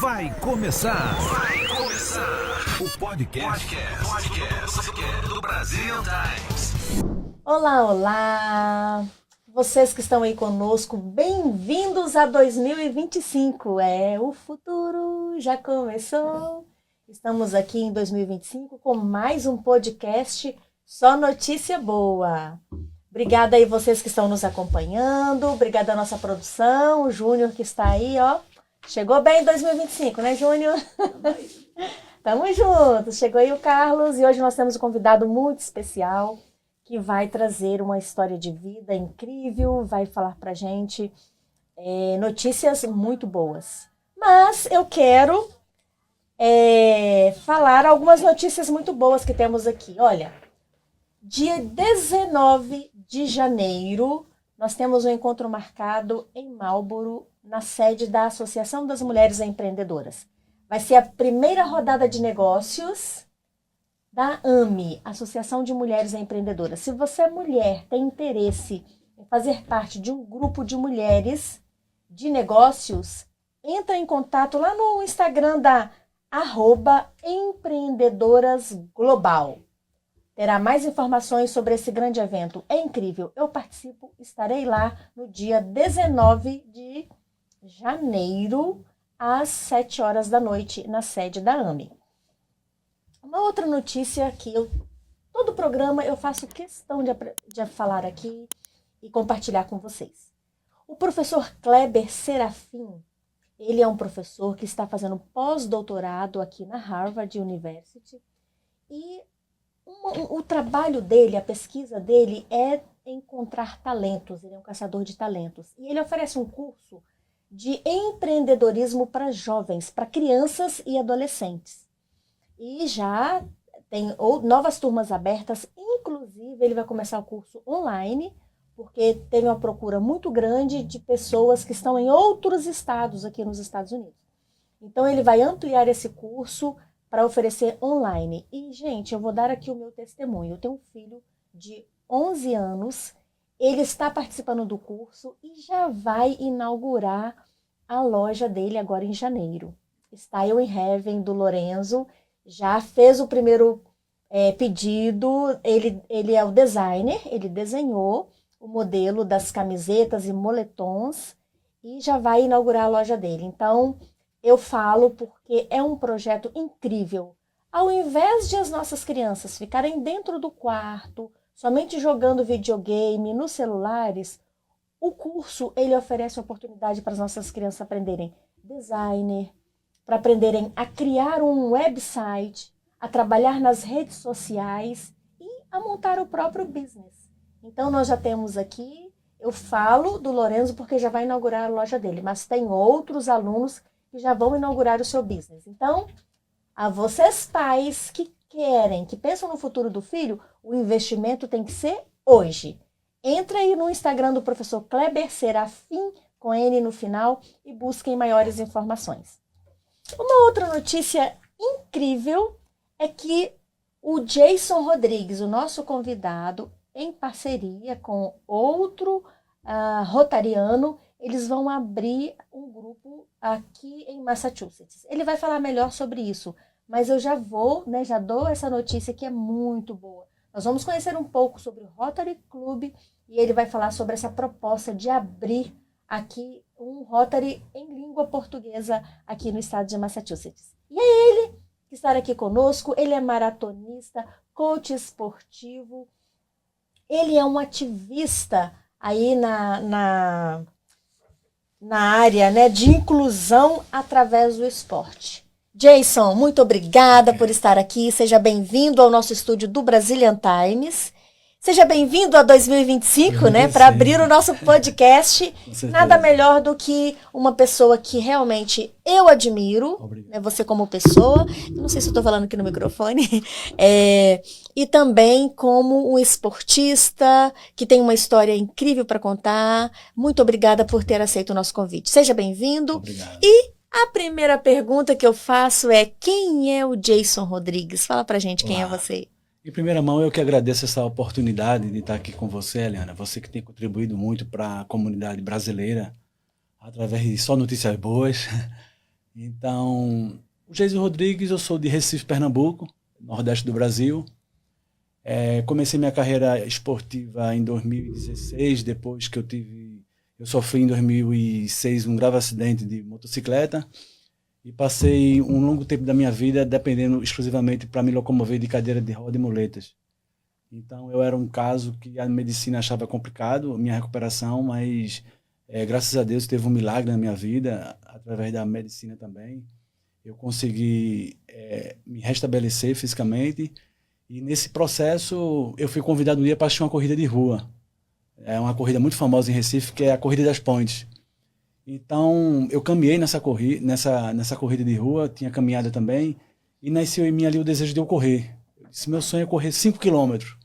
Vai começar o podcast do Brasil Times. Olá, olá! Vocês que estão aí conosco, bem-vindos a 2025. O futuro já começou. Estamos aqui em 2025 com mais um podcast Só Notícia Boa. Obrigada aí vocês que estão nos acompanhando, obrigada à nossa produção, o Júnior que está aí, ó. Chegou bem em 2025, né, Júnior? Tamo juntos. Chegou aí o Carlos e hoje nós temos um convidado muito especial que vai trazer uma história de vida incrível, vai falar pra gente notícias muito boas. Mas eu quero falar algumas notícias muito boas que temos aqui. Olha, dia 19 de janeiro, nós temos um encontro marcado em Marlborough, na sede da Associação das Mulheres Empreendedoras. Vai ser a primeira rodada de negócios da AME, Associação de Mulheres Empreendedoras. Se você é mulher, tem interesse em fazer parte de um grupo de mulheres de negócios, entra em contato lá no Instagram da @empreendedorasglobal. Terá mais informações sobre esse grande evento. É incrível. Eu participo, estarei lá no dia 19 de janeiro, às 7 horas da noite, na sede da AME. Uma outra notícia que todo programa eu faço questão de falar aqui e compartilhar com vocês. O professor Kleber Serafim, ele é um professor que está fazendo pós-doutorado aqui na Harvard University e o trabalho dele, a pesquisa dele é encontrar talentos, ele é um caçador de talentos. E ele oferece um curso de empreendedorismo para jovens, para crianças e adolescentes. E já tem novas turmas abertas, inclusive ele vai começar o curso online, porque teve uma procura muito grande de pessoas que estão em outros estados aqui nos Estados Unidos. Então ele vai ampliar esse curso para oferecer online. E, gente, eu vou dar aqui o meu testemunho. Eu tenho um filho de 11 anos, ele está participando do curso e já vai inaugurar a loja dele agora em janeiro. Style in Heaven, do Lorenzo, já fez o primeiro pedido, ele é o designer, ele desenhou o modelo das camisetas e moletons e já vai inaugurar a loja dele. Então, eu falo porque é um projeto incrível. Ao invés de as nossas crianças ficarem dentro do quarto, somente jogando videogame nos celulares, o curso ele oferece oportunidade para as nossas crianças aprenderem designer, para aprenderem a criar um website, a trabalhar nas redes sociais e a montar o próprio business. Então nós já temos aqui, eu falo do Lorenzo porque já vai inaugurar a loja dele, mas tem outros alunos que já vão inaugurar o seu business. Então, a vocês pais que querem, que pensam no futuro do filho, o investimento tem que ser hoje. Entra aí no Instagram do professor Kleber Serafim, com N no final, e busquem maiores informações. Uma outra notícia incrível é que o Jason Rodrigues, o nosso convidado, em parceria com outro rotariano, eles vão abrir um grupo aqui em Massachusetts. Ele vai falar melhor sobre isso, mas eu já já dou essa notícia que é muito boa. Nós vamos conhecer um pouco sobre o Rotary Club e ele vai falar sobre essa proposta de abrir aqui um Rotary em língua portuguesa aqui no estado de Massachusetts. E é ele que estará aqui conosco, ele é maratonista, coach esportivo, ele é um ativista aí na área, né, de inclusão através do esporte. Jason, muito obrigada por estar aqui. Seja bem-vindo ao nosso estúdio do Brazilian Times. Seja bem-vindo a 2025, né, para abrir o nosso podcast. Nada melhor do que uma pessoa que realmente eu admiro, né, você como pessoa, não sei se eu estou falando aqui no microfone, e também como um esportista que tem uma história incrível para contar. Muito obrigada por ter aceito o nosso convite. Seja bem-vindo. Obrigado. E a primeira pergunta que eu faço é: quem é o Jason Rodrigues? Fala pra gente quem é você. Em primeira mão, eu que agradeço essa oportunidade de estar aqui com você, Eliana. Você que tem contribuído muito para a comunidade brasileira através de só notícias boas. Então, o Geisel Rodrigues, eu sou de Recife, Pernambuco, nordeste do Brasil. Comecei minha carreira esportiva em 2016, depois que eu sofri em 2006 um grave acidente de motocicleta e passei um longo tempo da minha vida dependendo exclusivamente para me locomover de cadeira de roda e muletas. Então eu era um caso que a medicina achava complicado, minha recuperação, mas graças a Deus teve um milagre na minha vida, através da medicina também. Eu consegui me restabelecer fisicamente. E nesse processo, eu fui convidado um dia para assistir uma corrida de rua. É uma corrida muito famosa em Recife, que é a Corrida das Pontes. Então, eu caminhei nessa corrida de rua, tinha caminhada também, e nasceu em mim ali o desejo de eu correr. Eu disse, meu sonho é correr 5 quilômetros.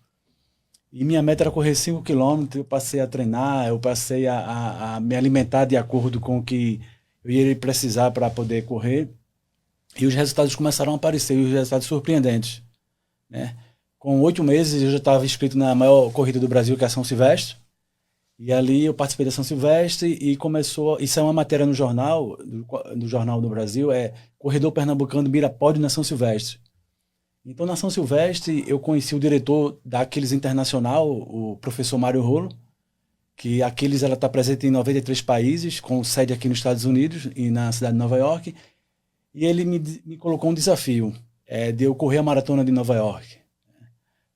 E minha meta era correr 5 quilômetros, eu passei a treinar, eu passei a me alimentar de acordo com o que eu iria precisar para poder correr. E os resultados começaram a aparecer, e os resultados surpreendentes. Né? Com 8 meses eu já estava inscrito na maior corrida do Brasil, que é a São Silvestre, e ali eu participei da São Silvestre e começou, isso é uma matéria no jornal, do Jornal do Brasil, Corredor Pernambucano mira pódio na São Silvestre. Então na São Silvestre eu conheci o diretor da Aquiles Internacional, o professor Mário Rolo, que a Aquiles está presente em 93 países, com sede aqui nos Estados Unidos e na cidade de Nova York, e ele me colocou um desafio, de eu correr a maratona de Nova York.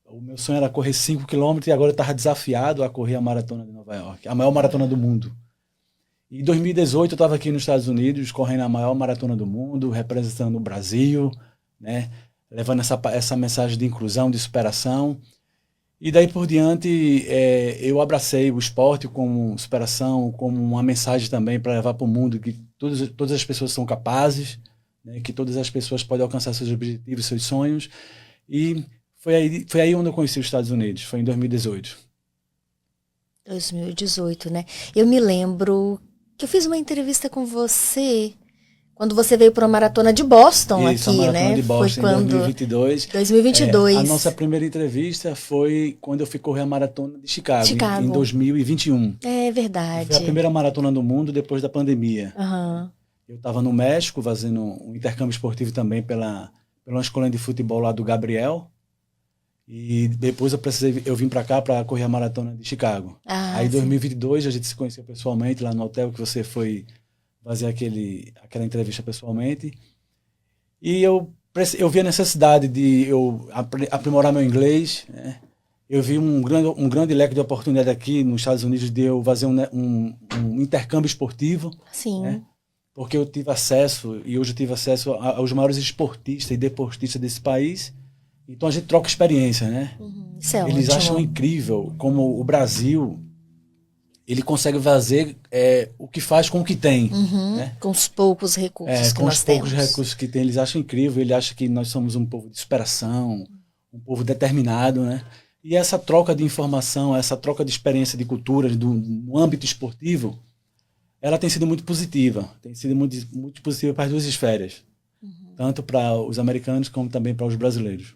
O meu sonho era correr 5 quilômetros e agora eu estava desafiado a correr a maratona de Nova York, a maior maratona do mundo. E em 2018 eu estava aqui nos Estados Unidos, correndo a maior maratona do mundo, representando o Brasil, né? Levando essa mensagem de inclusão, de superação. E daí por diante eu abracei o esporte como superação, como uma mensagem também para levar para o mundo que todas as pessoas são capazes, né, que todas as pessoas podem alcançar seus objetivos, seus sonhos. E foi aí onde eu conheci os Estados Unidos, foi em 2018. 2018, né? Eu me lembro que eu fiz uma entrevista com você quando você veio para a Maratona de Boston. Isso, aqui, a Maratona né? de Boston, foi em quando... 2022. 2022. A nossa primeira entrevista foi quando eu fui correr a Maratona de Chicago. Em 2021. É verdade. Foi a primeira maratona do mundo depois da pandemia. Uhum. Eu estava no México fazendo um intercâmbio esportivo também pela escola de futebol lá do Gabriel. E depois eu vim para cá para correr a maratona de Chicago. Aí em 2022 a gente se conheceu pessoalmente lá no hotel que você foi fazer aquela entrevista pessoalmente. E eu vi a necessidade de eu aprimorar meu inglês, né? Eu vi um grande leque de oportunidade aqui nos Estados Unidos de eu fazer um intercâmbio esportivo. Sim. Né? Porque eu tive acesso, e hoje eu tive acesso aos maiores esportistas e deportistas desse país. Então a gente troca experiência, né? Isso é Eles ótimo. acham incrível como o Brasil ele consegue fazer o que faz com o que tem. Né? Com os poucos recursos que com nós os poucos temos. recursos que tem, eles acham incrível, eles acham que nós somos um povo de superação, um povo determinado, né? E essa troca de informação, essa troca de experiência de culturas no âmbito esportivo, ela tem sido muito positiva. Tem sido muito, muito positiva para as duas esferas. Tanto para os americanos como também para os brasileiros.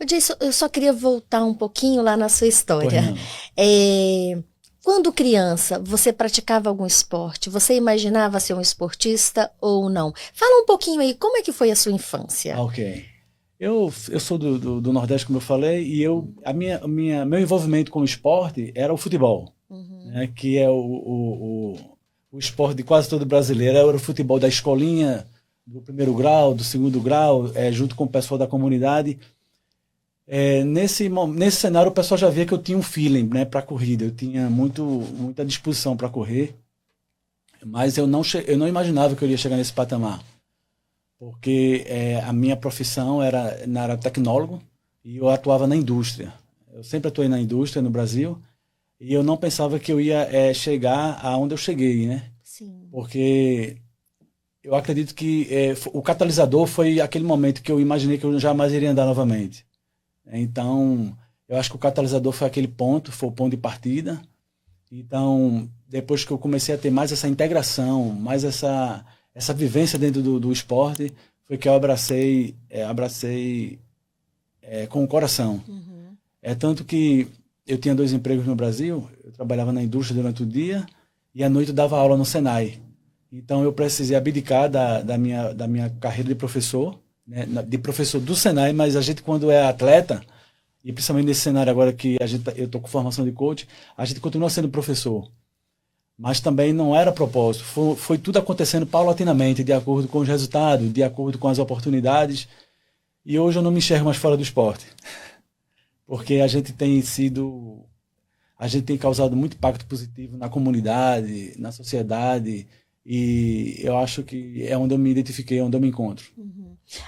Jason, eu só queria voltar um pouquinho lá na sua história. Quando criança, você praticava algum esporte? Você imaginava ser um esportista ou não? Fala um pouquinho aí, como é que foi a sua infância? Ok. Eu sou do Nordeste, como eu falei, e meu envolvimento com o esporte era o futebol, né, que é o esporte de quase todo brasileiro. Era o futebol da escolinha, do primeiro grau, do segundo grau, junto com o pessoal da comunidade. Nesse cenário, o pessoal já via que eu tinha um feeling, né, para corrida. Eu tinha muita disposição para correr, mas eu não imaginava que eu iria chegar nesse patamar. Porque a minha profissão era tecnólogo e eu atuava na indústria. Eu sempre atuei na indústria no Brasil e eu não pensava que eu ia chegar aonde eu cheguei, né? Sim. Porque eu acredito que o catalisador foi aquele momento que eu imaginei que eu jamais iria andar novamente. Então, eu acho que o catalisador foi aquele ponto, foi o ponto de partida. Então, depois que eu comecei a ter mais essa integração, mais essa vivência dentro do esporte, foi que eu abracei com o coração. Tanto que eu tinha 2 empregos no Brasil, eu trabalhava na indústria durante o dia e à noite eu dava aula no Senai. Então eu precisei abdicar da minha carreira de professor, né, de professor do Senai, mas a gente quando é atleta, e principalmente nesse cenário agora que eu estou com formação de coach, a gente continua sendo professor. Mas também não era propósito, foi tudo acontecendo paulatinamente, de acordo com os resultados, de acordo com as oportunidades, e hoje eu não me enxergo mais fora do esporte, porque a gente tem causado muito impacto positivo na comunidade, na sociedade, e eu acho que é onde eu me identifiquei, onde eu me encontro.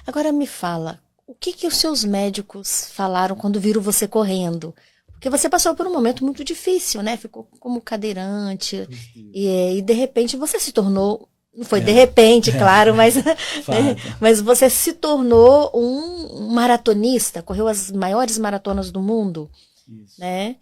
Agora me fala, o que os seus médicos falaram quando viram você correndo? Porque você passou por um momento muito difícil, né? Ficou como cadeirante e de repente você se tornou, não foi de repente, claro, mas você se tornou um maratonista, correu as maiores maratonas do mundo. Isso. Né?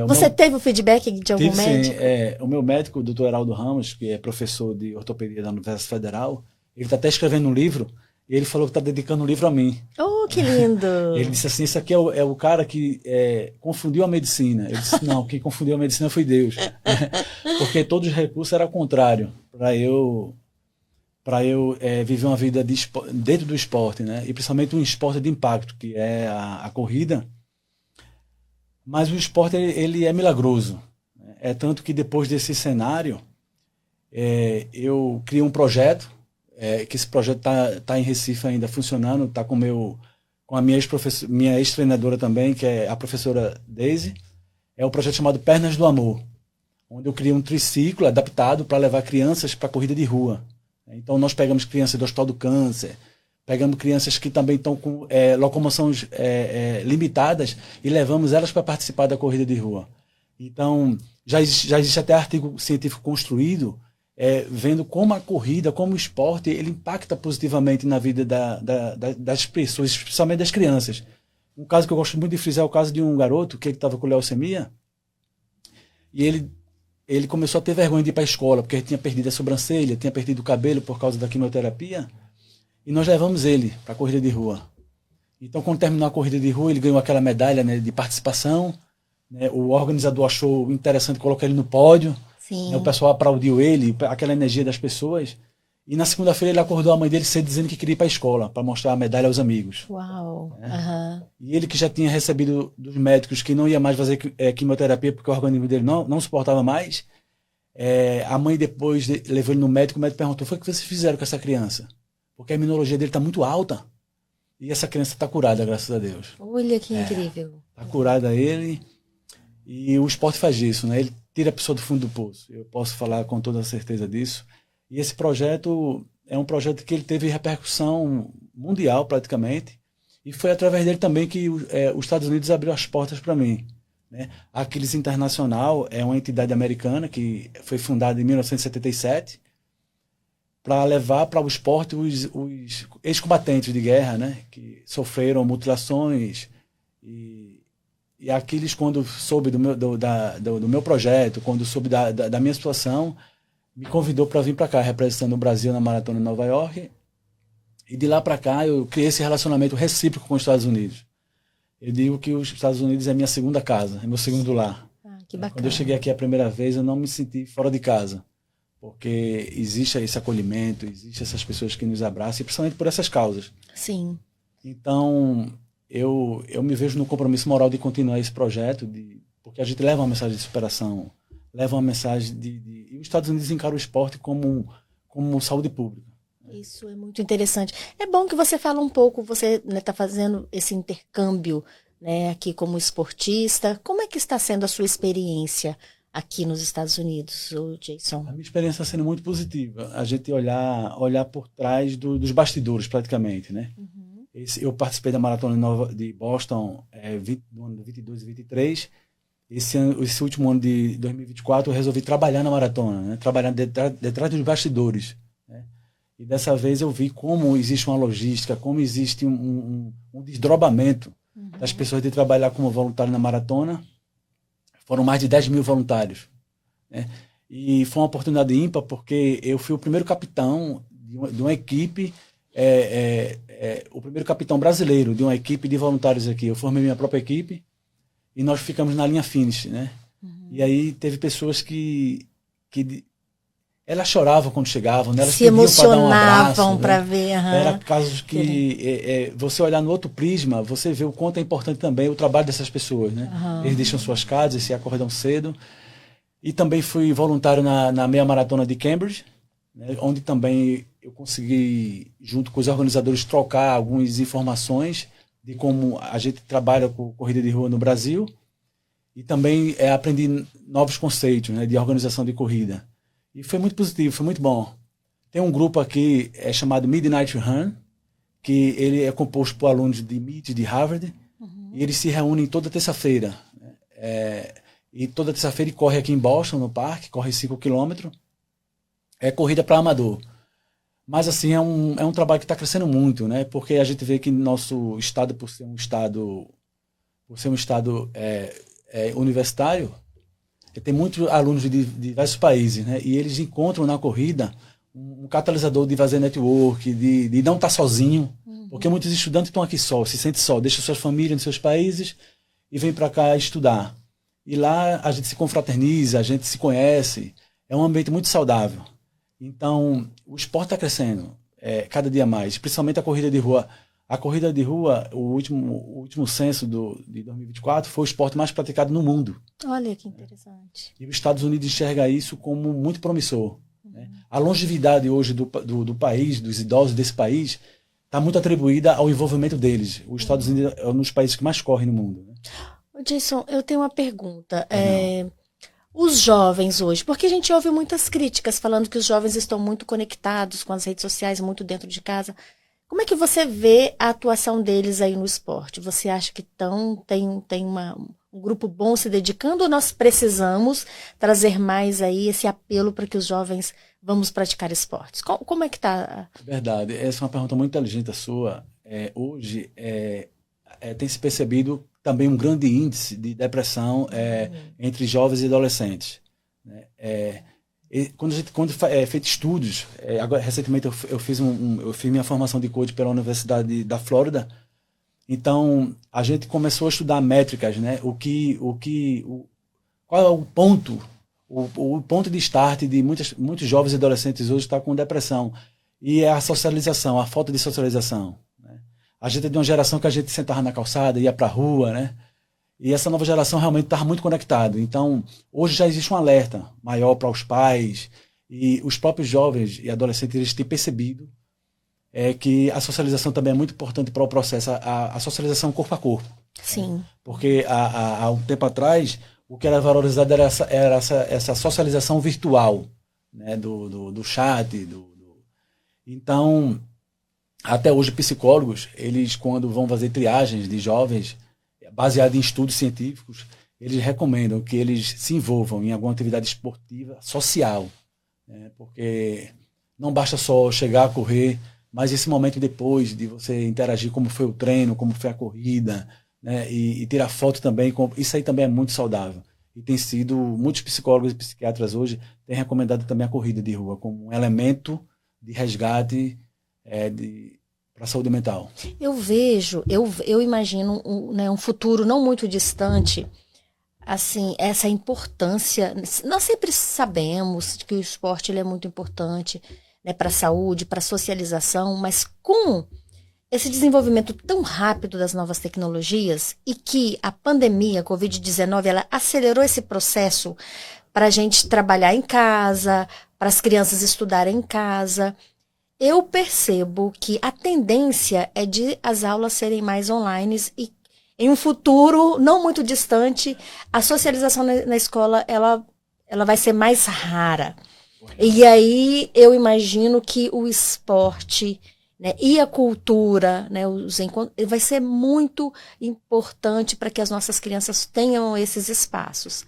Você teve o feedback de algum médico? Sim, o meu médico, o Dr. Heraldo Ramos, que é professor de ortopedia da Universidade Federal, ele está até escrevendo um livro, e ele falou que está dedicando um livro a mim. Oh, que lindo! Ele disse assim, isso aqui é o cara que confundiu a medicina. Eu disse, não, quem confundiu a medicina foi Deus. Porque todos os recursos eram contrários para eu viver uma vida dentro do esporte, né? E principalmente um esporte de impacto, que é a corrida. Mas o esporte ele é milagroso. É tanto que depois desse cenário, eu criei um projeto, que esse projeto tá em Recife ainda funcionando, está com a minha ex-treinadora também, que é a professora Daisy. É um projeto chamado Pernas do Amor, onde eu criei um triciclo adaptado para levar crianças para corrida de rua. Então nós pegamos crianças do Hospital do Câncer, pegamos crianças que também estão com locomoções limitadas e levamos elas para participar da corrida de rua. Então, já existe até artigo científico construído vendo como a corrida, como o esporte, ele impacta positivamente na vida das pessoas, especialmente das crianças. Um caso que eu gosto muito de frisar é o caso de um garoto que estava com leucemia e ele começou a ter vergonha de ir para a escola, porque ele tinha perdido a sobrancelha, tinha perdido o cabelo por causa da quimioterapia. E nós levamos ele para a corrida de rua. Então, quando terminou a corrida de rua, ele ganhou aquela medalha, né, de participação. Né, o organizador achou interessante colocar ele no pódio. Né, o pessoal aplaudiu ele, aquela energia das pessoas. E na segunda-feira ele acordou a mãe dele cedo dizendo que queria ir para a escola, para mostrar a medalha aos amigos. Uau! Né? E ele que já tinha recebido dos médicos que não ia mais fazer quimioterapia porque o organismo dele não suportava mais, a mãe depois levou ele no médico, o médico perguntou, foi o que vocês fizeram com essa criança? Porque a imunologia dele está muito alta. E essa criança está curada, graças a Deus. Olha que incrível. Está curada ele. E o esporte faz isso, né? Ele tira a pessoa do fundo do poço. Eu posso falar com toda a certeza disso. E esse projeto é um projeto que ele teve repercussão mundial, praticamente. E foi através dele também que os Estados Unidos abriu as portas para mim. Né? A Aquiles Internacional é uma entidade americana que foi fundada em 1977, para levar para o esporte os ex-combatentes de guerra, né, que sofreram mutilações. E Aquiles, quando soube do meu projeto, quando soube da minha situação, me convidou para vir para cá, representando o Brasil na Maratona de Nova York. E de lá para cá eu criei esse relacionamento recíproco com os Estados Unidos. Eu digo que os Estados Unidos é minha segunda casa, é meu segundo lar. Que bacana. Quando eu cheguei aqui a primeira vez, eu não me senti fora de casa. Porque existe esse acolhimento, existe essas pessoas que nos abraçam, e principalmente por essas causas. Sim. Então, eu me vejo no compromisso moral de continuar esse projeto, porque a gente leva uma mensagem de superação, leva uma mensagem e os Estados Unidos encaram o esporte como saúde pública. Isso é muito interessante. É bom que você fala um pouco, você está fazendo esse intercâmbio, né, aqui como esportista. Como é que está sendo a sua experiência aqui nos Estados Unidos, Jason? A minha experiência está sendo muito positiva. A gente olhar por trás dos bastidores, praticamente, né? Uhum. Eu participei da Maratona de Boston no ano de 22 e 23. Esse último ano de 2024 eu resolvi trabalhar na maratona, né? Trabalhar detrás dos bastidores. Né? E dessa vez eu vi como existe uma logística, como existe um desdobramento das pessoas de trabalhar como voluntário na maratona. Foram mais de 10 mil voluntários. Né? E foi uma oportunidade ímpar, porque eu fui o primeiro capitão de uma equipe, o primeiro capitão brasileiro de uma equipe de voluntários aqui. Eu formei minha própria equipe e nós ficamos na linha finish. Né? E aí teve pessoas que Elas choravam quando chegavam, né? Elas Se pediam para dar um abraço, emocionavam né? para ver. Era casos que você olhar no outro prisma, você vê o quanto é importante também o trabalho dessas pessoas, né? Eles deixam suas casas, se acordam cedo. E também fui voluntário na meia maratona de Cambridge, né? Onde também eu consegui, junto com os organizadores, trocar algumas informações de como a gente trabalha com corrida de rua no Brasil. E também aprendi novos conceitos, né, de organização de corrida. E foi muito positivo, foi muito bom. Tem um grupo aqui chamado Midnight Run, que ele é composto por alunos de MIT, de Harvard, e eles se reúnem toda terça-feira. E toda terça-feira ele corre aqui em Boston, no parque, corre 5 km. É corrida para amador. Mas assim, é um trabalho que está crescendo muito, né? Porque a gente vê que nosso estado, por ser um estado universitário, tem muitos alunos de diversos países, né? E eles encontram na corrida um catalisador de fazer network, de não estar sozinho, porque muitos estudantes estão aqui só, se sentem só, deixam suas famílias nos seus países e vêm para cá estudar. E lá a gente se confraterniza, a gente se conhece, é um ambiente muito saudável. Então, o esporte está crescendo cada dia mais, principalmente a corrida de rua. A corrida de rua, o último censo de 2024, foi o esporte mais praticado no mundo. Olha que interessante. E os Estados Unidos enxerga isso como muito promissor. Né? A longevidade hoje do país, dos idosos desse país, está muito atribuída ao envolvimento deles. Os Estados Unidos é um dos países que mais correm no mundo. Né? Jason, eu tenho uma pergunta. Os jovens hoje, porque a gente ouve muitas críticas falando que os jovens estão muito conectados com as redes sociais, muito dentro de casa. Como é que você vê a atuação deles aí no esporte? Você acha que tem um grupo bom se dedicando ou nós precisamos trazer mais aí esse apelo para que os jovens vamos praticar esportes? Como é que está? Verdade. Essa é uma pergunta muito inteligente a sua. Hoje tem se percebido também um grande índice de depressão entre jovens e adolescentes. Né? Quando é feito estudos, agora recentemente eu fiz minha formação de coach pela Universidade da Flórida. Então a gente começou a estudar métricas, né? Qual é o ponto, o ponto de start de muitos jovens e adolescentes hoje está com depressão, e é a socialização, a falta de socialização. Né? A gente é de uma geração que a gente sentava na calçada, ia para a rua, né? E essa nova geração realmente está muito conectada. Então, hoje já existe um alerta maior para os pais e os próprios jovens e adolescentes, eles têm percebido que a socialização também é muito importante para o processo, a socialização corpo a corpo. Sim. Porque há um tempo atrás, o que era valorizado era essa socialização virtual, né, do chat. Então, até hoje, psicólogos, eles quando vão fazer triagens de jovens, baseado em estudos científicos, eles recomendam que eles se envolvam em alguma atividade esportiva social, né? Porque não basta só chegar a correr, mas esse momento depois de você interagir, como foi o treino, como foi a corrida, né? E tirar foto também, isso aí também é muito saudável. E tem sido, muitos psicólogos e psiquiatras hoje têm recomendado também a corrida de rua como um elemento de resgate para a saúde mental. Eu imagino um futuro não muito distante, assim, essa importância. Nós sempre sabemos que o esporte ele é muito importante, né, para a saúde, para a socialização, mas com esse desenvolvimento tão rápido das novas tecnologias e que a pandemia, a Covid-19, ela acelerou esse processo para a gente trabalhar em casa, para as crianças estudarem em casa. Eu percebo que a tendência é de as aulas serem mais online e em um futuro não muito distante, a socialização na escola ela vai ser mais rara. E aí eu imagino que o esporte, né, e a cultura, né, vai ser muito importante para que as nossas crianças tenham esses espaços.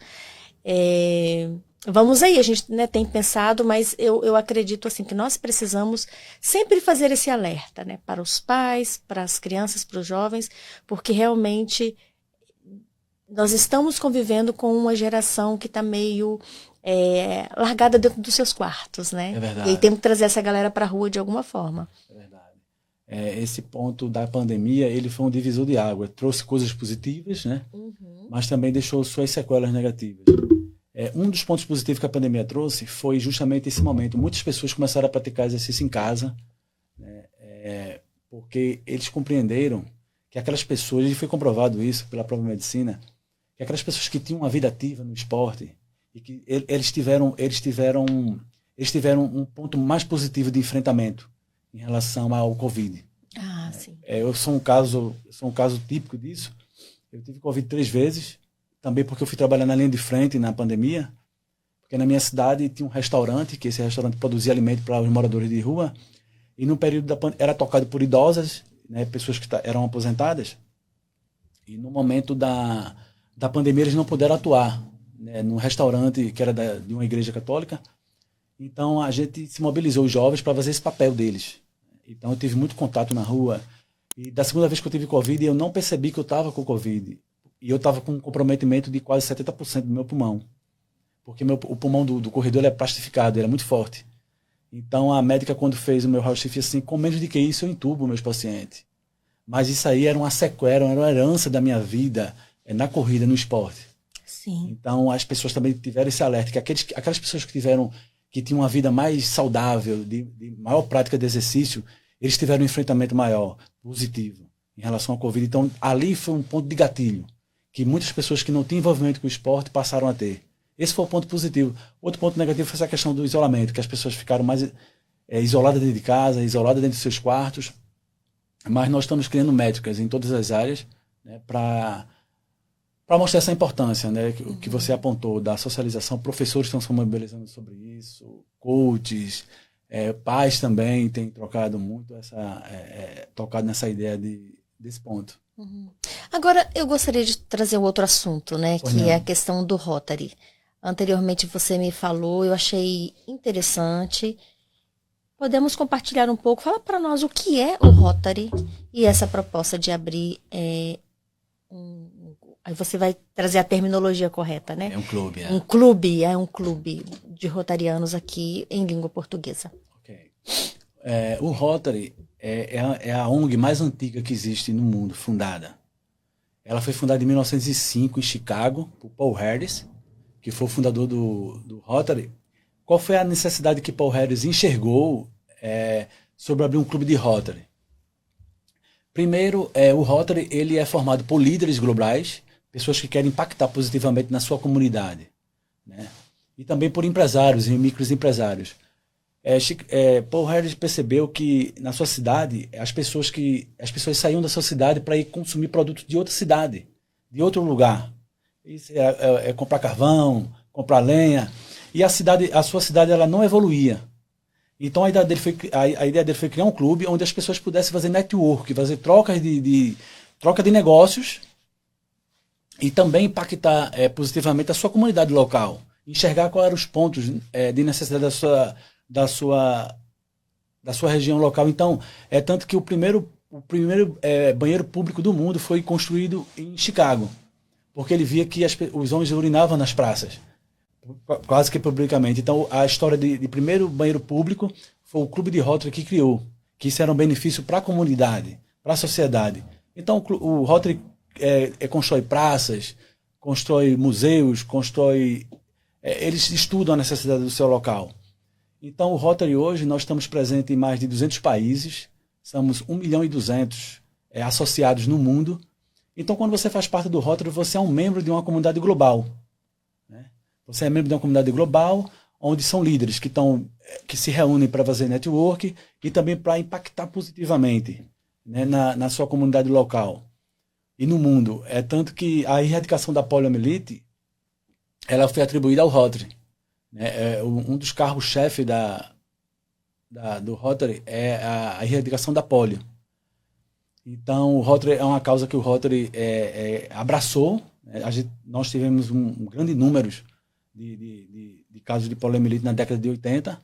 Vamos aí, a gente, né, tem pensado, mas eu acredito assim, que nós precisamos sempre fazer esse alerta, né, para os pais, para as crianças, para os jovens, porque realmente nós estamos convivendo com uma geração que está meio largada dentro dos seus quartos, né? É verdade. E aí temos que trazer essa galera para a rua de alguma forma. É verdade. Esse ponto da pandemia, ele foi um divisor de água. Trouxe coisas positivas, né? Mas também deixou suas sequelas negativas. Um dos pontos positivos que a pandemia trouxe foi justamente esse momento. Muitas pessoas começaram a praticar exercício em casa, né, porque eles compreenderam que aquelas pessoas, e foi comprovado isso pela própria medicina, que aquelas pessoas que tinham uma vida ativa no esporte, e que eles tiveram um ponto mais positivo de enfrentamento em relação ao Covid. Ah, sim. Eu sou um caso típico disso. Eu tive Covid 3 vezes, também porque eu fui trabalhar na linha de frente na pandemia, porque na minha cidade tinha um restaurante, que esse restaurante produzia alimento para os moradores de rua, e no período da pandemia era tocado por idosas, né, pessoas que eram aposentadas, e no momento da pandemia eles não puderam atuar, né, num restaurante que era de uma igreja católica. Então a gente se mobilizou os jovens para fazer esse papel deles. Então eu tive muito contato na rua, e da segunda vez que eu tive Covid, eu não percebi que eu estava com Covid. E eu estava com um comprometimento de quase 70% do meu pulmão. Porque o pulmão do corredor é plastificado, ele é muito forte. Então a médica, quando fez o meu raio-x, fez assim, com menos de que isso eu entubo meus pacientes. Mas isso aí era uma sequela, era uma herança da minha vida na corrida, no esporte. Sim. Então as pessoas também tiveram esse alerta, que aquelas pessoas que tinham uma vida mais saudável, de maior prática de exercício, eles tiveram um enfrentamento maior, positivo, em relação ao Covid. Então ali foi um ponto de gatilho, que muitas pessoas que não tinham envolvimento com o esporte passaram a ter. Esse foi o ponto positivo. Outro ponto negativo foi essa questão do isolamento, que as pessoas ficaram mais isoladas dentro de casa, isoladas dentro de seus quartos. Mas nós estamos criando métricas em todas as áreas, né, para mostrar essa importância, né, que você apontou, da socialização. Professores estão se mobilizando sobre isso, coaches, pais também têm trocado muito tocado nessa ideia desse ponto. Agora, eu gostaria de trazer um outro assunto, né? Pois Que não. é a questão do Rotary. Anteriormente você me falou, eu achei interessante. Podemos compartilhar um pouco? Fala para nós o que é o Rotary e essa proposta de abrir aí você vai trazer a terminologia correta, né? É um clube, Um clube de rotarianos aqui em língua portuguesa. Ok. O Rotary é a ONG mais antiga que existe no mundo, fundada. Ela foi fundada em 1905 em Chicago, por Paul Harris, que foi o fundador do Rotary. Qual foi a necessidade que Paul Harris enxergou sobre abrir um clube de Rotary? Primeiro, o Rotary ele é formado por líderes globais, pessoas que querem impactar positivamente na sua comunidade, né? E também por empresários e microempresários. Paul Harris percebeu que na sua cidade as pessoas saíam da sua cidade para ir consumir produtos de outra cidade, de outro lugar. Isso comprar carvão, comprar lenha, e a sua cidade ela não evoluía. Então a ideia dele foi criar um clube onde as pessoas pudessem fazer network, fazer troca de negócios e também impactar positivamente a sua comunidade local, enxergar quais eram os pontos de necessidade da sua região local. Então, tanto que o primeiro banheiro público do mundo foi construído em Chicago, porque ele via que os homens urinavam nas praças, quase que publicamente. Então, a história de primeiro banheiro público foi o clube de Rotary que criou, que isso era um benefício para a comunidade, para a sociedade. Então, o Rotary constrói praças, constrói museus, eles estudam a necessidade do seu local. Então, o Rotary hoje, nós estamos presentes em mais de 200 países, somos 1.200.000 associados no mundo. Então, quando você faz parte do Rotary, você é um membro de uma comunidade global, né? Você é membro de uma comunidade global, onde são líderes que se reúnem para fazer network e também para impactar positivamente, né, na sua comunidade local e no mundo. Tanto que a erradicação da poliomielite ela foi atribuída ao Rotary. Um dos cargos-chefe do Rotary é a erradicação da polio. Então, o Rotary é uma causa que o Rotary abraçou. Nós tivemos um grande número de casos de poliomielite na década de 80,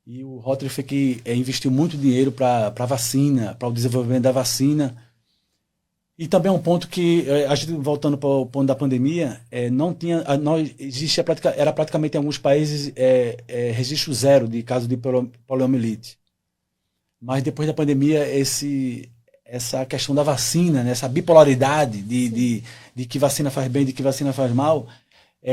e o Rotary foi que investiu muito dinheiro para a vacina, para o desenvolvimento da vacina. E também um ponto que, a gente voltando para o ponto da pandemia, era praticamente em alguns países registro zero de casos de poliomielite. Mas depois da pandemia, essa questão da vacina, né, essa bipolaridade de que vacina faz bem e de que vacina faz mal,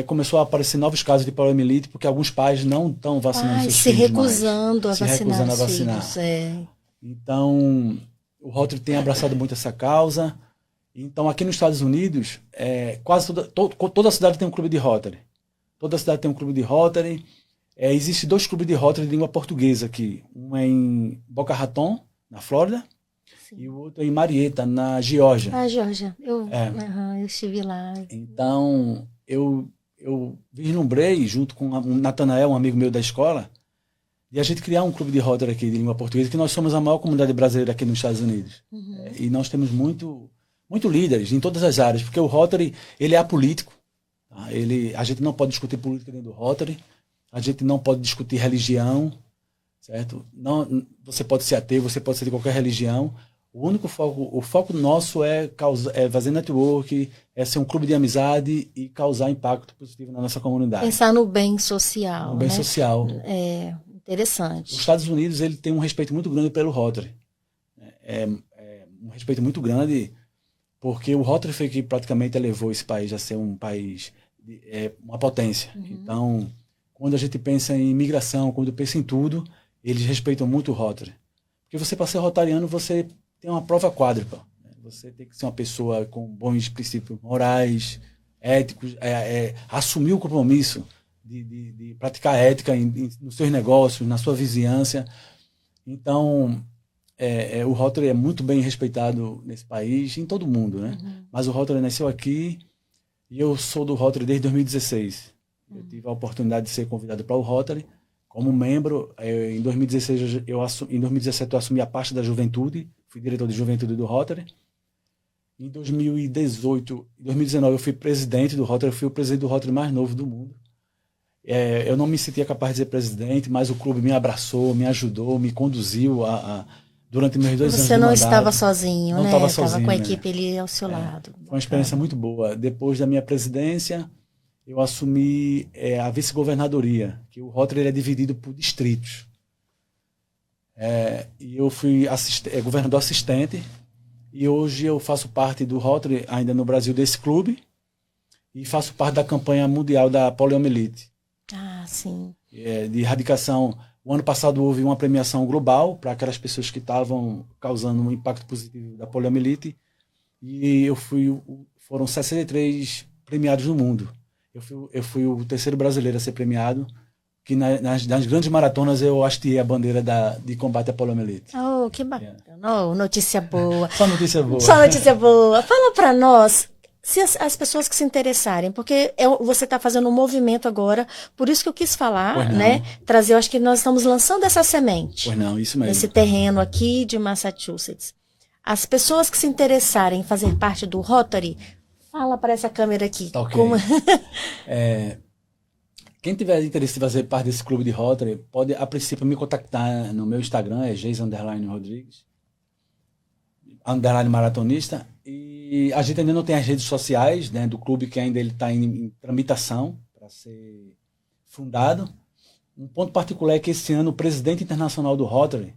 começou a aparecer novos casos de poliomielite, porque alguns pais não estão vacinando seus se filhos recusando mais, a se vacinar recusando a os vacinar. filhos. Então, o Rotary tem abraçado muito essa causa. Então, aqui nos Estados Unidos, quase toda a cidade tem um clube de Rotary. Toda a cidade tem um clube de Rotary. Existem 2 clubes de Rotary de língua portuguesa aqui. Um é em Boca Raton, na Flórida, e o outro é em Marietta, na Geórgia. Geórgia. Eu estive lá. Então, eu vislumbrei, junto com o Natanael, um amigo meu da escola, de a gente criar um clube de Rotary aqui de língua portuguesa, que nós somos a maior comunidade brasileira aqui nos Estados Unidos. E nós temos muito líderes em todas as áreas, porque o Rotary, ele é apolítico. Tá? A gente não pode discutir política dentro do Rotary, a gente não pode discutir religião, certo? Não, você pode ser ateu, você pode ser de qualquer religião. O foco nosso é fazer network, é ser um clube de amizade e causar impacto positivo na nossa comunidade. Pensar no bem social. No bem social. Interessante. Os Estados Unidos, ele tem um respeito muito grande pelo Rotary. Um respeito muito grande, porque o Rotary foi que praticamente elevou esse país a ser um país, uma potência. Então, quando a gente pensa em imigração, quando pensa em tudo, eles respeitam muito o Rotary. Porque você, para ser rotariano, você tem uma prova quádrupla. Você tem que ser uma pessoa com bons princípios morais, éticos, assumir o compromisso de praticar ética nos seus negócios, na sua vizinhança. Então, o Rotary é muito bem respeitado nesse país, em todo mundo, né? Mas o Rotary nasceu aqui e eu sou do Rotary desde 2016. Eu tive a oportunidade de ser convidado para o Rotary como membro. Em 2016, em 2017 eu assumi a parte da juventude, fui diretor de juventude do Rotary. Em 2019 eu fui presidente do Rotary, eu fui o presidente do Rotary mais novo do mundo. Eu não me sentia capaz de ser presidente, mas o clube me abraçou, me ajudou, me conduziu durante meus 2 anos de mandato. Você não estava sozinho, não né? Estava sozinho, com a né? equipe ali ao seu lado. Foi uma experiência muito boa. Depois da minha presidência, eu assumi a vice-governadoria, que o Rotary é dividido por distritos. E eu fui governador assistente, e hoje eu faço parte do Rotary, ainda no Brasil, desse clube, e faço parte da campanha mundial da poliomielite. Sim. De erradicação. O ano passado houve uma premiação global para aquelas pessoas que estavam causando um impacto positivo da poliomielite, e foram 63 premiados no mundo. Eu fui o 3º brasileiro a ser premiado, que nas grandes maratonas eu hasteei a bandeira de combate à poliomielite. Oh, que bacana. Notícia boa. Só notícia boa. Só notícia boa. Fala para nós, se as pessoas que se interessarem, porque você está fazendo um movimento agora, por isso que eu quis falar, né? Trazer, eu acho que nós estamos lançando essa semente. Pois não, isso mesmo. Nesse terreno aqui de Massachusetts. As pessoas que se interessarem em fazer parte do Rotary, fala para essa câmera aqui. Tá, ok. Quem tiver interesse em fazer parte desse clube de Rotary, pode, a princípio, me contactar no meu Instagram, é Geis_Rodrigues, _maratonista. E a gente ainda não tem as redes sociais, né, do clube, que ainda está em tramitação para ser fundado. Um ponto particular é que esse ano o presidente internacional do Rotary,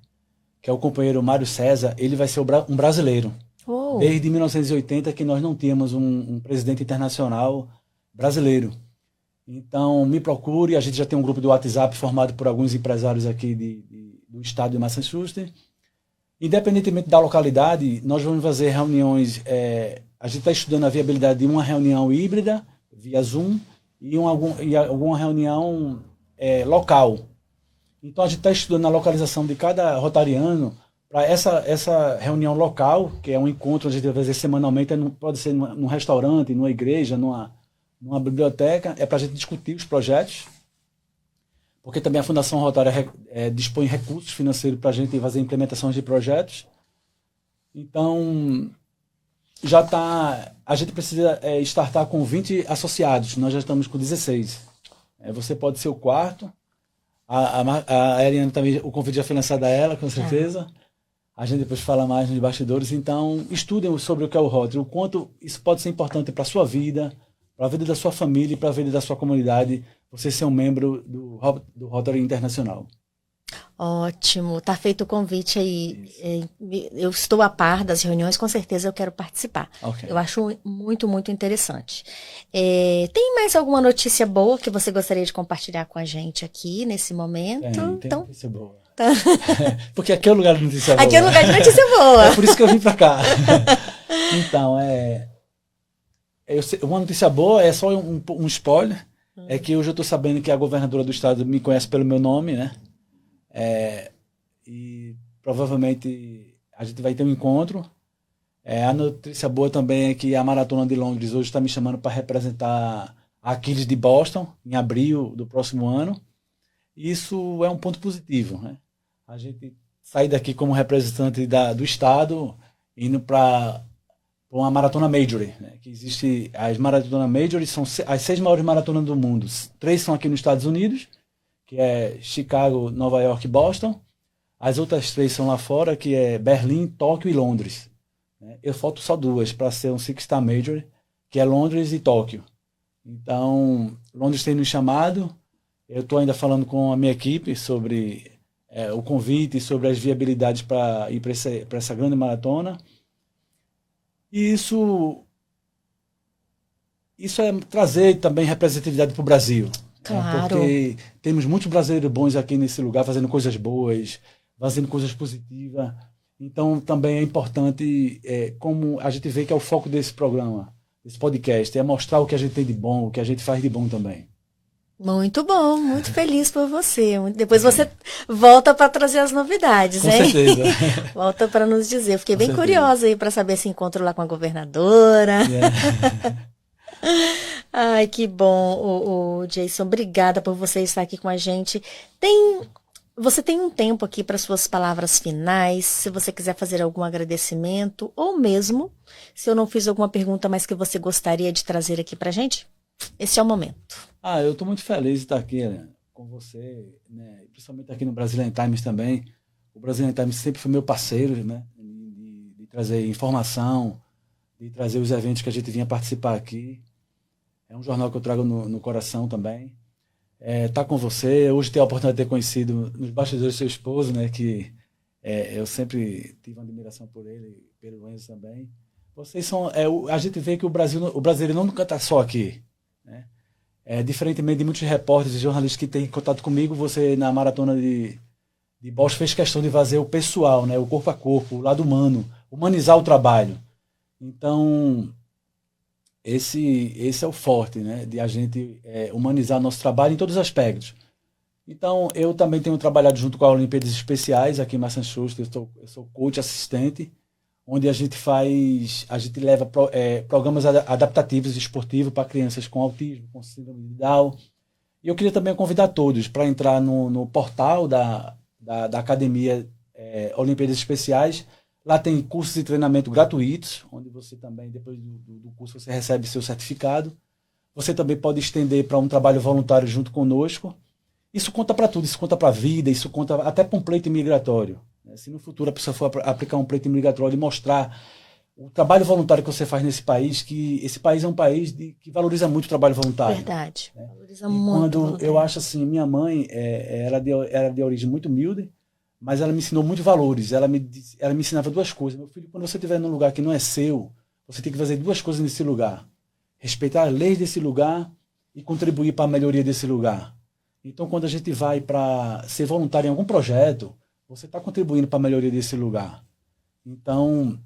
que é o companheiro Mário César, ele vai ser um brasileiro. Oh. Desde 1980 que nós não tínhamos um presidente internacional brasileiro. Então, me procure, a gente já tem um grupo do WhatsApp formado por alguns empresários aqui do estado de Massachusetts. Independentemente da localidade, nós vamos fazer reuniões, a gente está estudando a viabilidade de uma reunião híbrida, via Zoom, e alguma reunião local. Então, a gente está estudando a localização de cada rotariano para essa reunião local, que é um encontro que a gente vai fazer semanalmente, pode ser num restaurante, numa igreja, numa biblioteca, para a gente discutir os projetos, porque também a Fundação Rotária dispõe recursos financeiros para a gente fazer implementações de projetos. Então, a gente precisa startar com 20 associados, nós já estamos com 16. Você pode ser o 4º, a Eliane também, o convite já foi lançado a ela, com certeza. A gente depois fala mais nos bastidores. Então, estudem sobre o que é o Rotary, o quanto isso pode ser importante para a sua vida, para a vida da sua família e para a vida da sua comunidade, você ser um membro do Rotary Internacional. Ótimo, tá feito o convite aí. Eu estou a par das reuniões, com certeza eu quero participar. Ok. Eu acho muito, muito interessante. Tem mais alguma notícia boa que você gostaria de compartilhar com a gente aqui nesse momento? Tem notícia boa. Porque aqui é o lugar de notícia boa. Aqui é o lugar de notícia boa. É por isso que eu vim pra cá. Então, uma notícia boa é só um spoiler. É que hoje eu tô sabendo que a governadora do estado me conhece pelo meu nome, né? E provavelmente a gente vai ter um encontro. A notícia boa também é que a Maratona de Londres hoje está me chamando para representar a Aquiles de Boston em abril do próximo ano. Isso é um ponto positivo, né? A gente sair daqui como representante do estado, indo para uma maratona major, né? Que existe as maratonas majors, são as 6 maiores maratonas do mundo. 3 são aqui nos Estados Unidos, que é Chicago, Nova York e Boston. As outras 3 são lá fora, que é Berlim, Tóquio e Londres. Eu falto só 2 para ser um Six Star Major, que é Londres e Tóquio. Então, Londres tem nos chamado. Eu estou ainda falando com a minha equipe sobre o convite, sobre as viabilidades para ir para essa grande maratona. E isso é trazer também representatividade para o Brasil. Claro. Porque temos muitos brasileiros bons aqui nesse lugar, fazendo coisas boas, fazendo coisas positivas. Então, também é importante, como a gente vê que é o foco desse programa, desse podcast, é mostrar o que a gente tem de bom, o que a gente faz de bom também. Muito bom, muito feliz por você. Depois você volta para trazer as novidades, hein? Com certeza. Volta para nos dizer. Eu fiquei bem curiosa aí para saber esse encontro lá com a governadora. Ai, que bom, o Jason. Obrigada por você estar aqui com a gente. Você tem um tempo aqui para suas palavras finais, se você quiser fazer algum agradecimento, ou mesmo, se eu não fiz alguma pergunta mais que você gostaria de trazer aqui para a gente, esse é o momento. Eu estou muito feliz de estar aqui, né, com você, né, principalmente aqui no Brazilian Times também. O Brazilian Times sempre foi meu parceiro, né, de trazer informação, de trazer os eventos que a gente vinha participar aqui. É um jornal que eu trago no coração também. Tá com você, hoje ter a oportunidade de ter conhecido nos bastidores seu esposo, né, que eu sempre tive uma admiração por ele, pelo Enzo também. Vocês são, a gente vê que o brasileiro não nunca está só aqui, né? Diferentemente de muitos repórteres e jornalistas que têm contato comigo, você na maratona de Boston fez questão de fazer o pessoal, né, o corpo a corpo, o lado humano, humanizar o trabalho. Então, esse é o forte, né, de a gente humanizar nosso trabalho em todos os aspectos. Então, eu também tenho trabalhado junto com a Olimpíadas Especiais aqui em Massachusetts. Eu sou coach assistente, onde a gente leva programas adaptativos e esportivos para crianças com autismo, com síndrome de Down. E eu queria também convidar todos para entrar no portal da Academia Olimpíadas Especiais. Lá tem cursos de treinamento gratuitos, onde você também, depois do curso, você recebe seu certificado. Você também pode estender para um trabalho voluntário junto conosco. Isso conta para tudo, isso conta para a vida, isso conta até para um pleito imigratório. Se no futuro a pessoa for aplicar um pleito imigratório e mostrar o trabalho voluntário que você faz nesse país, que esse país é um país que valoriza muito o trabalho voluntário. Verdade, né? Valoriza muito. Quando eu acho assim, minha mãe era de origem muito humilde, mas ela me ensinou muitos valores. Ela me ensinava 2 coisas. Meu filho, quando você estiver num lugar que não é seu, você tem que fazer 2 coisas nesse lugar. Respeitar as leis desse lugar e contribuir para a melhoria desse lugar. Então, quando a gente vai para ser voluntário em algum projeto, você está contribuindo para a melhoria desse lugar. Então,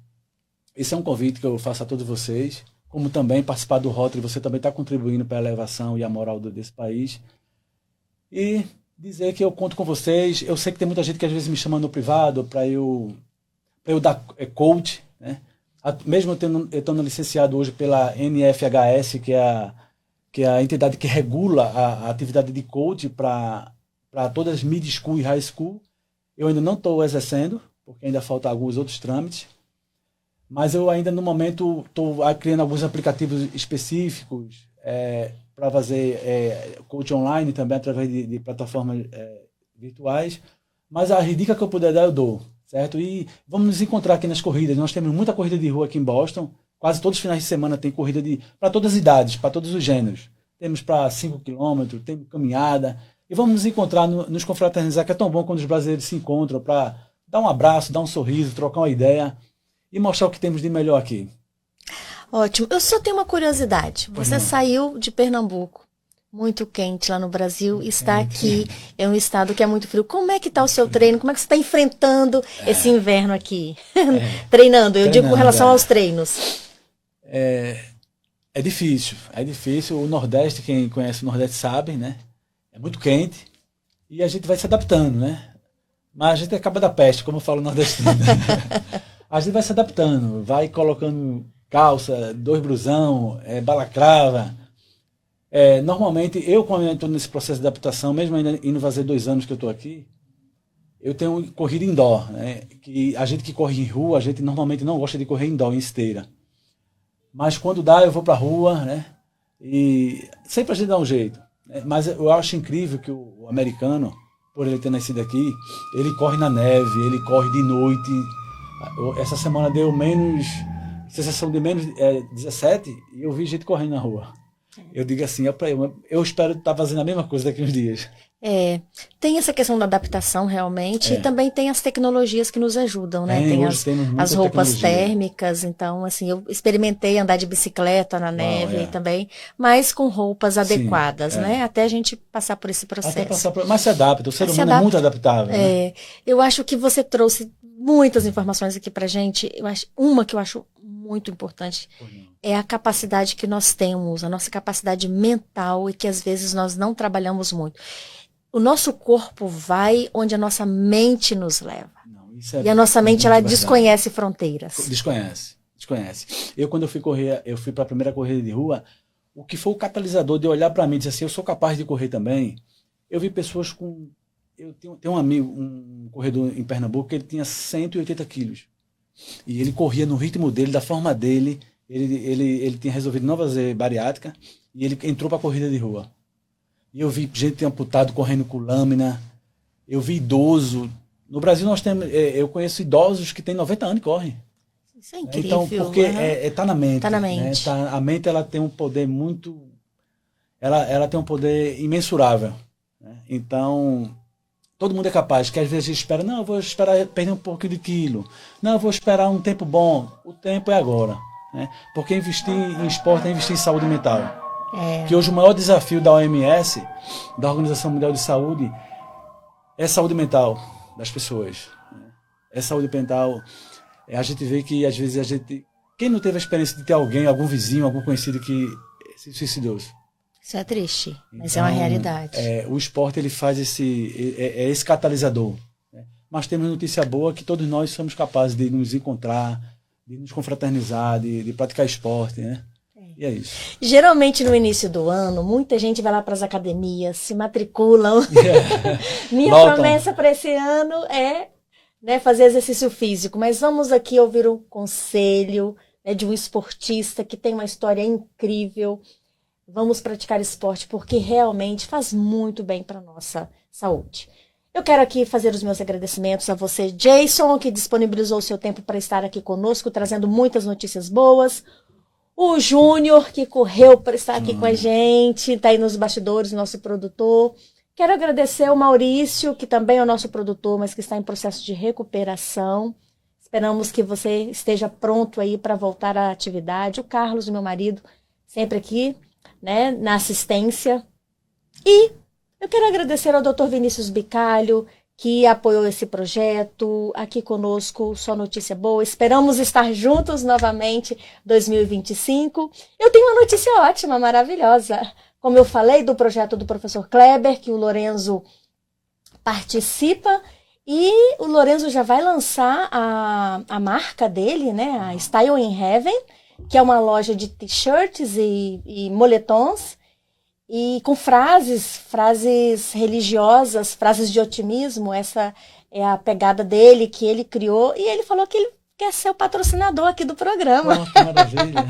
esse é um convite que eu faço a todos vocês. Como também participar do Rotary, você também está contribuindo para a elevação e a moral desse país. E dizer que eu conto com vocês. Eu sei que tem muita gente que às vezes me chama no privado para eu dar coach, né? Mesmo eu estando licenciado hoje pela NFHS, que é a entidade que regula a atividade de coach para todas as mid school e high school. Eu ainda não estou exercendo, porque ainda faltam alguns outros trâmites. Mas eu ainda, no momento, estou criando alguns aplicativos específicos para fazer coach online também, através de plataformas virtuais. Mas a dica que eu puder dar, eu dou, certo? E vamos nos encontrar aqui nas corridas. Nós temos muita corrida de rua aqui em Boston. Quase todos os finais de semana tem corrida para todas as idades, para todos os gêneros. Temos para 5 km, temos caminhada. e vamos nos encontrar, nos confraternizar, que é tão bom quando os brasileiros se encontram para dar um abraço, dar um sorriso, trocar uma ideia e mostrar o que temos de melhor aqui. Ótimo. Eu só tenho uma curiosidade. Você saiu de Pernambuco, muito quente lá no Brasil, está aqui, é um estado que é muito frio. Como é que está o seu treino? Como é que você está enfrentando esse inverno aqui? Treinando, eu digo com relação aos treinos. É difícil. O Nordeste, quem conhece o Nordeste sabe, né? É muito quente e a gente vai se adaptando, né? Mas a gente acaba da peste, como eu falo nordestino. A gente vai se adaptando, vai colocando calça, 2 blusão, balaclava. Normalmente, eu quando estou nesse processo de adaptação, mesmo ainda indo fazer 2 anos que eu estou aqui, eu tenho corrida indoor, né? Que a gente que corre em rua, a gente normalmente não gosta de correr indoor, em esteira. Mas quando dá, eu vou para a rua, né? E sempre a gente dá um jeito. Né? Mas eu acho incrível que o americano, por ele ter nascido aqui, ele corre na neve, ele corre de noite. Essa semana deu sensação de menos 17 e eu vi gente correndo na rua. Eu digo assim, eu espero estar fazendo a mesma coisa daqui uns dias. Tem essa questão da adaptação realmente e também tem as tecnologias que nos ajudam, né? Tem as roupas térmicas, então assim, eu experimentei andar de bicicleta na neve também, mas com roupas adequadas, né? Até a gente passar por esse processo. Mas se adapta, o ser humano é muito adaptável. Né? Eu acho que você trouxe muitas informações aqui pra gente. Uma que eu acho muito importante é a capacidade que nós temos, a nossa capacidade mental e que às vezes nós não trabalhamos muito. O nosso corpo vai onde a nossa mente nos leva. E a nossa mente, ela desconhece fronteiras. Desconhece. Eu, quando eu fui correr, eu fui para a primeira corrida de rua, o que foi o catalisador de olhar para mim e dizer assim, eu sou capaz de correr também. Eu vi pessoas com... Eu tenho um amigo, um corredor em Pernambuco, que ele tinha 180 quilos. E ele corria no ritmo dele, da forma dele. Ele tinha resolvido não fazer bariátrica e ele entrou para a corrida de rua. E eu vi gente amputado correndo com lâmina. Eu vi idoso. No Brasil nós temos, eu conheço idosos que têm 90 anos e correm. Isso é incrível. Então, porque tá na mente. Tá na mente. Né? A mente, ela tem um poder muito... Ela tem um poder imensurável. Né? Então, todo mundo é capaz, que às vezes espera, não, eu vou esperar perder um pouco de quilo. Não, eu vou esperar um tempo bom. O tempo é agora. Né? Porque investir em esporte é investir em saúde mental. Que hoje o maior desafio da OMS, da Organização Mundial de Saúde, é saúde mental das pessoas. É saúde mental. A gente vê que às vezes quem não teve a experiência de ter algum vizinho, algum conhecido que se suicidou? Isso é triste, mas é uma realidade. O esporte, ele faz esse catalisador. Né? Mas temos notícia boa que todos nós somos capazes de nos encontrar, de nos confraternizar, de praticar esporte, né? E é isso. Geralmente no início do ano, muita gente vai lá para as academias, se matriculam. Minha promessa para esse ano é, né, fazer exercício físico, mas vamos aqui ouvir um conselho, né, de um esportista que tem uma história incrível. Vamos praticar esporte porque realmente faz muito bem para a nossa saúde. Eu quero aqui fazer os meus agradecimentos a você, Jason, que disponibilizou o seu tempo para estar aqui conosco, trazendo muitas notícias boas. O Júnior, que correu para estar aqui com a gente, está aí nos bastidores, nosso produtor. Quero agradecer o Maurício, que também é o nosso produtor, mas que está em processo de recuperação. Esperamos que você esteja pronto aí para voltar à atividade. O Carlos, meu marido, sempre aqui, né, na assistência. E eu quero agradecer ao Dr. Vinícius Bicalho, que apoiou esse projeto, aqui conosco, só notícia boa. Esperamos estar juntos novamente em 2025. Eu tenho uma notícia ótima, maravilhosa. Como eu falei do projeto do professor Kleber, que o Lorenzo participa, e o Lorenzo já vai lançar a marca dele, né, a Style in Heaven, que é uma loja de t-shirts e moletons, e com frases religiosas, frases de otimismo. Essa é a pegada dele, que ele criou, e ele falou que ele quer ser o patrocinador aqui do programa. Oh, que maravilha!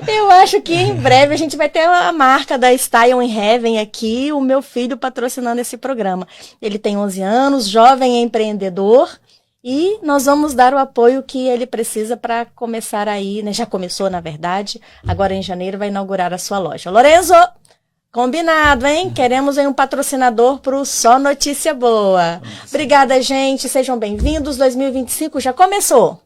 Eu acho que em breve a gente vai ter a marca da Style in Heaven aqui, o meu filho patrocinando esse programa. Ele tem 11 anos, jovem empreendedor, e nós vamos dar o apoio que ele precisa para começar aí, né? Já começou, na verdade, agora em janeiro vai inaugurar a sua loja. Lorenzo, Combinado, hein? Queremos aí um patrocinador pro Só Notícia Boa. Obrigada, gente. Sejam bem-vindos. 2025 já começou.